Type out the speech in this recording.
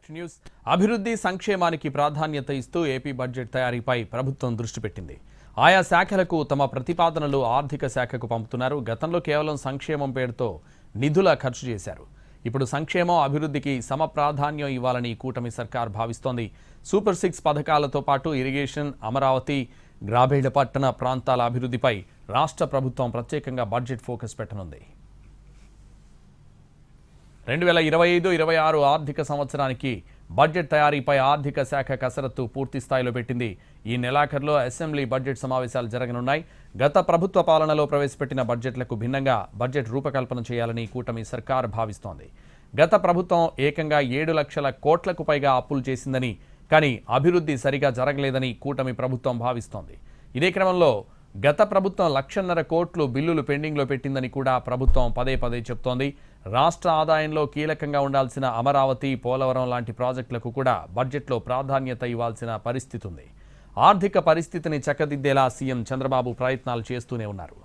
Back to news. అభివృద్ధి సంక్షేమానికి ప్రాధాన్యత ఇస్తూ ఏపీ బడ్జెట్ తయారీపై ప్రభుత్వం దృష్టి పెట్టింది. ఆయా శాఖలకు తమ ప్రతిపాదనలు ఆర్థిక శాఖకు పంపుతున్నారు. గతంలో కేవలం సంక్షేమం పేరుతో నిధుల ఖర్చు చేశారు. ఇప్పుడు సంక్షేమం అభివృద్ధికి సమప్రాధాన్యం ఇవ్వాలని కూటమి సర్కార్ భావిస్తోంది. సూపర్ 6 పథకాలతో పాటు ఇరిగేషన్, అమరావతి, గ్రామీణ ప్రాంతాల అభివృద్ధిపై రాష్ట్ర ప్రభుత్వం ప్రత్యేకంగా బడ్జెట్ ఫోకస్ పెట్టనుంది. 2025-26 ఆర్థిక సంవత్సరానికి బడ్జెట్ తయారీపై ఆర్థిక శాఖ కసరత్తు పూర్తి స్థాయిలో పెట్టింది. ఈ నెలాఖరులో అసెంబ్లీ బడ్జెట్ సమావేశాలు జరగనున్నాయి. గత ప్రభుత్వ పాలనలో ప్రవేశపెట్టిన బడ్జెట్లకు భిన్నంగా బడ్జెట్ రూపకల్పన చేయాలని కూటమి సర్కార్ భావిస్తోంది. గత ప్రభుత్వం ఏకంగా 7 లక్షల కోట్లకు పైగా అప్పులు చేసిందని, కానీ అభివృద్ధి సరిగా జరగలేదని కూటమి ప్రభుత్వం భావిస్తోంది. ఇదే క్రమంలో గత ప్రభుత్వం 1,50,000 కోట్లు బిల్లులు పెండింగ్లో పెట్టిందని కూడా ప్రభుత్వం పదే పదే చెప్తోంది. రాష్ట్ర ఆదాయంలో కీలకంగా ఉండాల్సిన అమరావతి, పోలవరం లాంటి ప్రాజెక్టులకు కూడా బడ్జెట్లో ప్రాధాన్యత ఇవ్వాల్సిన పరిస్థితి ఉంది. ఆర్థిక పరిస్థితిని చక్కదిద్దేలా సీఎం చంద్రబాబు ప్రయత్నాలు చేస్తూనే ఉన్నారు.